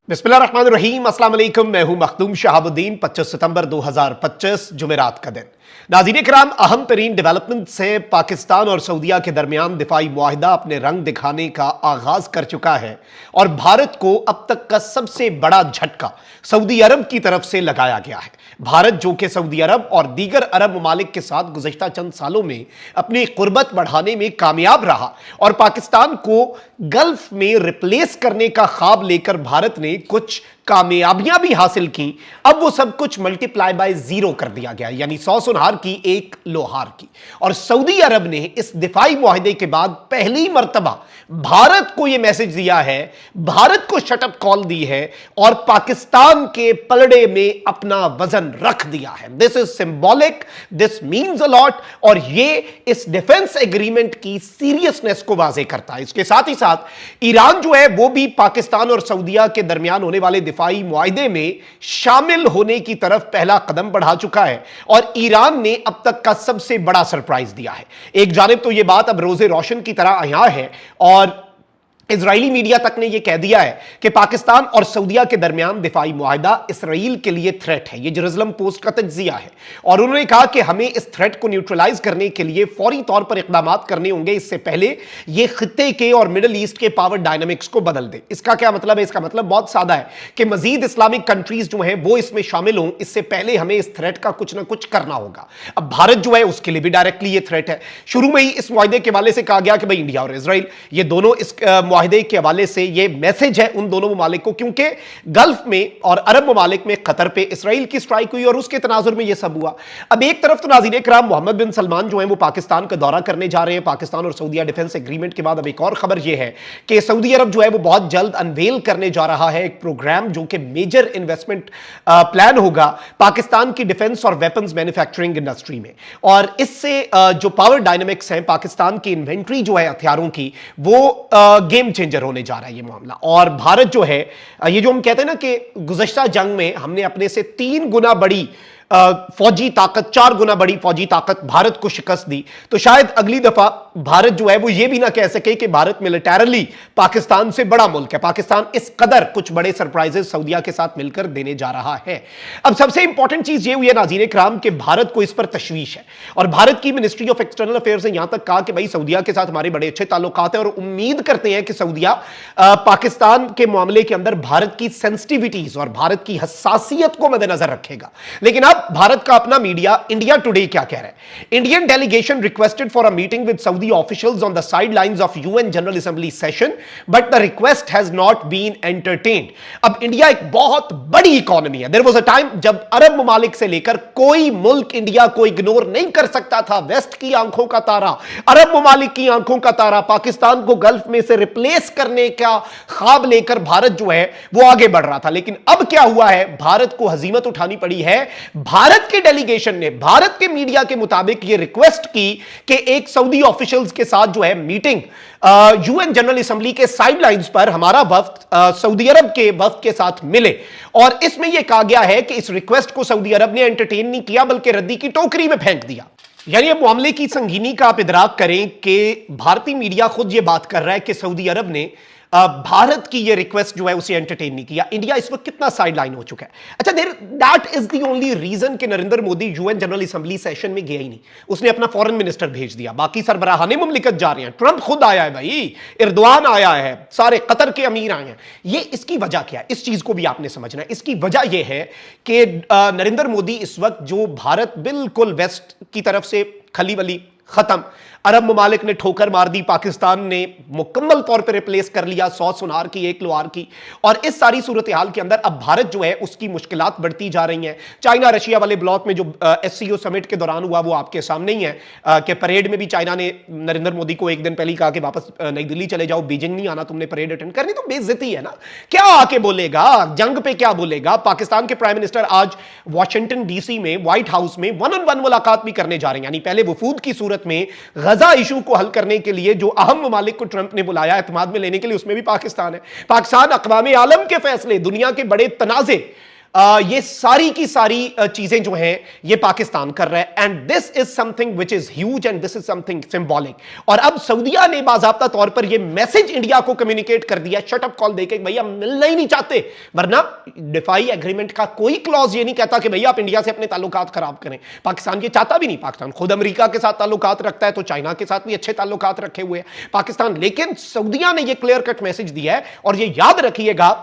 बिस्मिल्लाहिर्रहमानिर्रहीम, अस्सलाम वालेकुम। मैं हूं मखदूम शहाबुद्दीन। 25 सितंबर 2025 जुमेरात का दिन। नाज़रीन किराम, अहम तरीन डेवलपमेंट से पाकिस्तान और सऊदीया के दरमियान दिफाई मुआहिदा अपने रंग दिखाने का आगाज कर चुका है और भारत को अब तक का सबसे बड़ा झटका सऊदी अरब की तरफ से लगाया गया है। भारत, जो कि सऊदी अरब और दीगर अरब ममालिक के साथ गुज़श्ता चंद सालों में अपनी कुर्बत बढ़ाने में कामयाब रहा और पाकिस्तान को गल्फ में रिप्लेस करने का ख्वाब लेकर भारत ने कुछ कामयाबियां भी हासिल की, अब वो सब कुछ मल्टीप्लाई बाय जीरो कर दिया गया, यानी 100 सुनहार की एक लोहार की। और सऊदी अरब ने इस दिफाई मुआहिदे के बाद पहली मर्तबा भारत को यह मैसेज दिया है, भारत को शटअप कॉल दी है और पाकिस्तान के पलड़े में अपना वजन रख दिया है। This is symbolic, this means a lot और ये इस डिफेंस एग्रीमेंट की सीरियसनेस को वाजे करता है। इसके साथ ही साथ ईरान जो है वो भी पाकिस्तान और सऊदीया के दरमियान होने वाले दिफाई मुआहिदे में शामिल होने की तरफ पहला कदम बढ़ा चुका है और ईरान ने अब तक का सबसे बड़ा सरप्राइज दिया है। एक जानिब तो यह बात अब रोजे रोशन की तरह आया है और इजरायली मीडिया तक ने यह कह दिया है कि पाकिस्तान और सऊदीया के दरमियान दिफाई मुआहिदा इसराइल के लिए थ्रेट है। यह जेरूसलम पोस्ट का तज्जिया है और उन्होंने कहा कि हमें इस थ्रेट को न्यूट्रलाइज करने के लिए फौरी तौर पर इकदाम करने होंगे, इससे पहले यह खित्ते के और मिडल ईस्ट के पावर डायनामिक्स को बदल दे। इसका क्या मतलब है? इसका मतलब बहुत सादा है कि मजीद इस्लामिक कंट्रीज जो हैं वो इसमें शामिल हों, इससे पहले हमें इस थ्रेट का कुछ ना कुछ करना होगा। अब भारत जो है उसके लिए भी डायरेक्टली यह थ्रेट है। शुरू में ही इस मुआहिदे के हवाले से कहा गया कि भाई इंडिया और इसराइल ये दोनों इस मुआहिदे के हवाले से ये मैसेज है उन दोनों ममालिक को, क्योंकि गल्फ में और अरब ममालिक में कतर पे इसराइल की स्ट्राइक हुई और उसके तनाजुर में ये सब हुआ। अब एक तरफ तो नाज़रीन इकराम मोहम्मद बिन सलमान जो है वो पाकिस्तान का दौरा करने जा रहे हैं। पाकिस्तान और सऊदीया डिफेंस एग्रीमेंट के बाद अब एक और खबर यह है कि सऊदी अरब जो है वो बहुत जल्द अनवेल करने जा रहा है एक प्रोग्राम जो कि मेजर इन्वेस्टमेंट प्लान होगा पाकिस्तान की डिफेंस और वेपन्स मैन्युफैक्चरिंग इंडस्ट्री में। और इससे जो पावर डायनेमिक्स हैं पाकिस्तान की इन्वेंट्री जो है हथियारों की, वो गेम चेंजर होने जा रहा है ये मामला। और भारत जो है, ये जो हम कहते हैं ना कि गुज़श्ता जंग में हमने अपने से 3 गुना बड़ी फौजी ताकत, 4 गुना बड़ी फौजी ताकत भारत को शिकस्त दी, तो शायद अगली दफा भारत जो है वो ये भी ना कह सके कि भारत मिलिटरली पाकिस्तान से बड़ा मुल्क है। पाकिस्तान इस कदर कुछ बड़े सरप्राइजेस सऊदीया के साथ मिलकर देने जा रहा है। अब सबसे इंपॉर्टेंट चीज ये हुई है नाज़रीन किराम कि भारत को इस पर तशवीश है और भारत की मिनिस्ट्री ऑफ एक्सटर्नल अफेयर्स ने यहां तक कहा कि भाई सऊदीया के साथ हमारे बड़े अच्छे ताल्लुकात हैं और उम्मीद करते हैं कि सऊदीया पाकिस्तान के मामले के अंदर भारत की सेंसिटिविटीज और भारत की हसासियत को मद्देनजर रखेगा। लेकिन अब भारत का अपना मीडिया इंडिया टुडे क्या कह रहा है? Indian delegation requested for a meeting with Saudi officials on the sidelines of UN general assembly session but the request has not been entertained. अब इंडिया एक बहुत बड़ी इकोनॉमी है। देयर वाज अ टाइम जब अरब ममालिक से लेकर कोई मुल्क इंडिया को इग्नोर नहीं कर सकता था। वेस्ट की आंखों का तारा, अरब ममालिक की आंखों का तारा, पाकिस्तान को गल्फ में से रिप्लेस करने का ख्वाब लेकर भारत जो है वो आगे बढ़ रहा था। लेकिन अब क्या हुआ है? भारत को हजीमत उठानी पड़ी है। भारत के डेलीगेशन ने भारत के मीडिया के मुताबिक यह रिक्वेस्ट की कि एक सऊदी ऑफिशियल्स के साथ जो है मीटिंग यूएन जनरल असेंबली के साइडलाइंस पर हमारा वफ्द सऊदी अरब के वफ्द के साथ मिले और इसमें यह कहा गया है कि इस रिक्वेस्ट को सऊदी अरब ने एंटरटेन नहीं किया बल्कि रद्दी की टोकरी में फेंक दिया। यानी अब मामले की संगीनी का आप इदराक करें कि भारतीय मीडिया खुद यह बात कर रहा है कि सऊदी अरब ने भारत की ये रिक्वेस्ट जो है उसे एंटरटेन नहीं किया। इंडिया इस वक्त कितना साइडलाइन हो चुका है। अच्छा, that is the only reason कि Narendra Modi UN general assembly session में गया ही नहीं। उसने अपना फॉरेन मिनिस्टर भेज दिया, बाकी सरबराहाने मुमलिकत जा रहे हैं, ट्रंप खुद आया है भाई, एर्दोआन आया है, सारे कतर के अमीर आए हैं। ये इसकी वजह क्या है? इस चीज को भी आपने समझना है। इसकी वजह यह है कि नरेंद्र मोदी इस वक्त जो भारत बिल्कुल वेस्ट की तरफ से खली वली खत्म, अरब ममालिक ने ठोकर मार दी, पाकिस्तान ने मुकम्मल तौर पर रिप्लेस कर लिया 100 सुनार की एक लोहार की, और इस सारी सूरत हाल के अंदर अब भारत जो है उसकी मुश्किलात बढ़ती जा रही हैं। चाइना रशिया वाले ब्लॉक में जो एससीओ समिट के दौरान हुआ वो आपके सामने ही है कि परेड में भी चाइना ने नरेंद्र मोदी को एक दिन पहले कहा कि वापस नई दिल्ली चले जाओ, बीजिंग नहीं आना, तुमने परेड अटेंड करनी। तो बेइज्जती है ना, क्या आके बोलेगा, जंग पे क्या बोलेगा। पाकिस्तान के प्राइम मिनिस्टर आज वॉशिंगटन डीसी में व्हाइट हाउस में 1-on-1 मुलाकात भी करने जा रहे हैं, यानी पहले वफूद की सूरत में गजा इशू को हल करने के लिए जो अहम ममालिक को ट्रंप ने बुलाया एतमाद में लेने के लिए, उसमें भी पाकिस्तान है। पाकिस्तान अक़वाम आलम के फैसले, दुनिया के बड़े तनाज़े ये सारी की सारी चीजें जो हैं ये पाकिस्तान कर रहा है, and this is something which is huge and this is something symbolic. और अब सऊदीया ने बाज़ाब्ता तौर पर ये मैसेज इंडिया को कम्युनिकेट कर दिया शट अप कॉल देके, भैया मिलना ही नहीं चाहते, वरना डिफाई एग्रीमेंट का कोई क्लॉज ये नहीं कहता कि भैया आप इंडिया से अपने ताल्लुकात खराब करें। पाकिस्तान ये चाहता भी नहीं, पाकिस्तान खुद अमेरिका के साथ ताल्लुकात रखता है, तो चाइना के साथ भी अच्छे ताल्लुकात रखे हुए हैं पाकिस्तान। लेकिन सऊदीया ने ये क्लियर कट मैसेज दिया है, और ये याद रखिएगा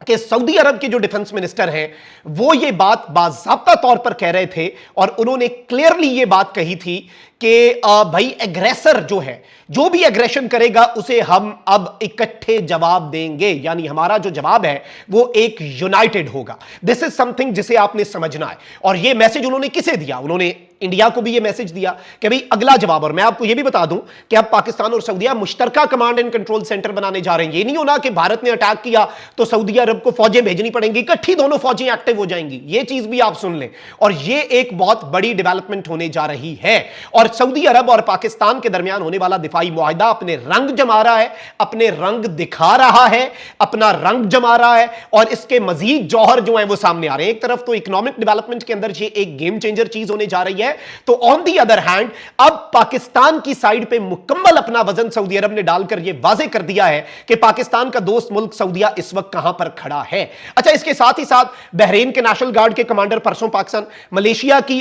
कि सऊदी अरब के जो डिफेंस मिनिस्टर हैं वो ये बात बाज़ाब्ता तौर पर कह रहे थे, और उन्होंने क्लियरली ये बात कही थी कि भाई एग्रेसर जो है, जो भी एग्रेशन करेगा उसे हम अब इकट्ठे जवाब देंगे, यानी हमारा जो जवाब है वो एक यूनाइटेड होगा। दिस इज समथिंग जिसे आपने समझना है। और ये मैसेज उन्होंने किसे दिया? उन्होंने इंडिया को भी ये मैसेज दिया कि भाई अगला जवाब। और मैं आपको ये भी बता दूं कि अब पाकिस्तान और सऊदीया मुश्तरका कमांड एंड कंट्रोल सेंटर बनाने जा रहे हैं। ये नहीं होना कि भारत ने अटैक किया तो सऊदी अरब को फौजें भेजनी पड़ेंगी, इकट्ठी दोनों फौजें एक्टिव हो जाएंगी। ये चीज भी आप सुन लें, और ये एक बहुत बड़ी डेवलपमेंट होने जा रही है। और सऊदी अरब और पाकिस्तान के दरमियान होने वाला दिफाई मुआहिदा अपने रंग जमा रहा है, अपने रंग दिखा रहा है, अपना रंग जमा रहा है, और इसके मजीद जौहर जो है वो सामने आ रहे हैं। एक तरफ तो इकोनॉमिक डेवलपमेंट के अंदर ये एक गेम चेंजर चीज होने जा रही है, तो ऑन दी अदर हैंड अब पाकिस्तान की साइड पे मुकम्मल अपना वजन सऊदी अरब ने डालकर यह वाजे कर दिया है कि पाकिस्तान का दोस्त मुल्क सऊदीया इस वक्त कहां पर खड़ा है। अच्छा, इसके साथ ही साथ बहरीन के नेशनल गार्ड के कमांडर परसों पाकिस्तान, मलेशिया की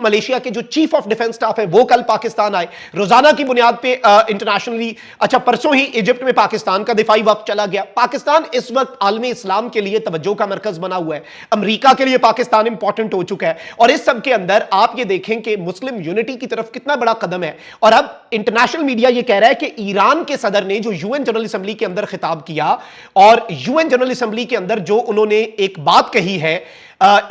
मलेशिया के जो चीफ ऑफ डिफेंस स्टाफ है वो कल पाकिस्तान आए, रोजाना की बुनियाद पे इंटरनेशनली। अच्छा, परसों ही इजिप्ट में पाकिस्तान का दिफाई वफ्द चला गया। पाकिस्तान इस वक्त आलमी इस्लाम के लिए तवज्जो का मरकज बना हुआ है, अमेरिका के लिए पाकिस्तान इंपॉर्टेंट हो चुका है, और इस सब के अंदर आप ये देखें कि मुस्लिम यूनिटी की तरफ कितना बड़ा कदम है। और अब इंटरनेशनल मीडिया ये कह रहा है कि ईरान के सदर ने जो यूएन जनरल असेंबली के अंदर खिताब किया, और यूएन जनरल असेंबली के अंदर जो उन्होंने एक बात कही है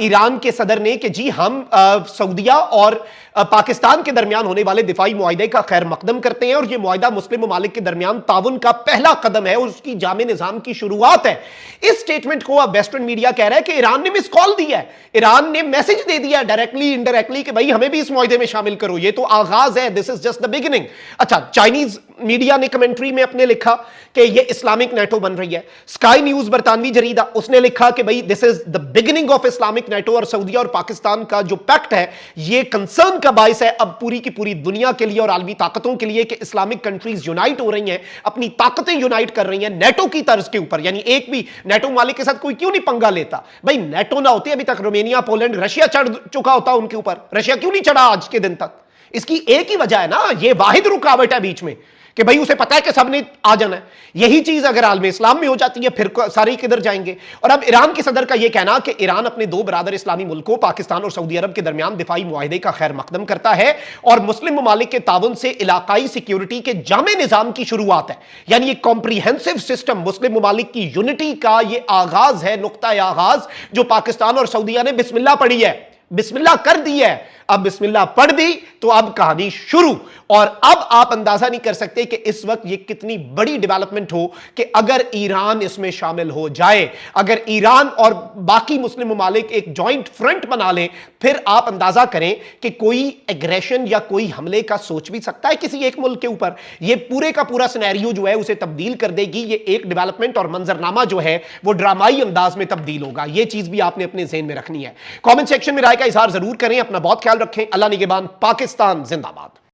ईरान के सदर ने कि जी हम सऊदीया और पाकिस्तान के दरमियान होने वाले दिफाई मुआहिदे का खैर मकदम करते हैं, और यह मुआहिदा मुस्लिम ममालिक के दरमियान ताउन का पहला कदम है और उसकी जामे निजाम की शुरुआत है। इस स्टेटमेंट को अब वेस्टर्न मीडिया कह रहा है कि ईरान ने मिस कॉल दी है, ईरान ने मैसेज दे दिया डायरेक्टली इनडायरेक्टली कि भाई हमें भी इस मुआहिदे में शामिल करो, ये तो आगाज है, this is just the beginning. अच्छा, चाइनीज मीडिया ने कमेंट्री में अपने लिखा कि ये इस्लामिक नेटो बन रही है। स्काई न्यूज बरतानवी जरीदा, उसने लिखा कि भाई this is the beginning of Islamic NATO, और सऊदीया और पाकिस्तान का जो पैक्ट है ये कंसर्न का बाइस है अब पूरी की पूरी दुनिया के लिए और आलमी ताकतों के लिए कि इस्लामिक कंट्रीज यूनाइट हो रही हैं, अपनी ताकतें यूनाइट कर रही हैं नेटो की तर्ज के ऊपर। यानी एक भी नेटो मालिक के साथ कोई क्यों नहीं पंगा लेता? भाई नेटो ना होती अभी तक रोमेनिया, पोलैंड, रशिया चढ़ चुका होता उनके ऊपर, रशिया क्यों नहीं चढ़ा आज के दिन तक? इसकी एक ही वजह है ना, ये वाहिद रुकावट है बीच में कि भाई उसे पता है कि सबने आ जाना है। यही चीज अगर आलम इस्लाम में हो जाती है फिर सारे किधर जाएंगे। और अब ईरान के सदर का यह कहना कि ईरान अपने दो बरादर इस्लामी मुल्कों पाकिस्तान और सऊदी अरब के दरमियान दिफाई मुआहिदे का खैर मकदम करता है, और मुस्लिम ममालिक के ताउन से इलाकाई सिक्योरिटी के जामे निजाम की शुरुआत है। यानी एक कॉम्प्रिहेंसिव सिस्टम, मुस्लिम ममालिक की यूनिटी का यह आगाज है, नुक्ता आगाज जो पाकिस्तान और सऊदीया ने बिस्मिल्लाह पढ़ी है, बिस्मिल्लाह कर दी है। अब बिस्मिल्लाह पढ़ दी तो अब कहानी शुरू। और अब आप अंदाजा नहीं कर सकते कि इस वक्त ये कितनी बड़ी डेवलपमेंट हो कि अगर ईरान इसमें शामिल हो जाए, अगर ईरान और बाकी मुस्लिम ममालिक एक जॉइंट फ्रंट बना लें, फिर आप अंदाजा करें कि कोई एग्रेशन या कोई हमले का सोच भी सकता है किसी एक मुल्क के ऊपर। ये पूरे का पूरा सिनेरियो जो है उसे तब्दील कर देगी। ये एक डेवलपमेंट और मंजरनामा जो है वो ड्रामाई अंदाज में तब्दील होगा। ये चीज भी आपने अपने ज़हन में रखनी है। कमेंट सेक्शन में राय का इजहार जरूर करें। अपना बहुत ख्याल रखें। अल्लाह निगहबान। पाकिस्तान जिंदाबाद।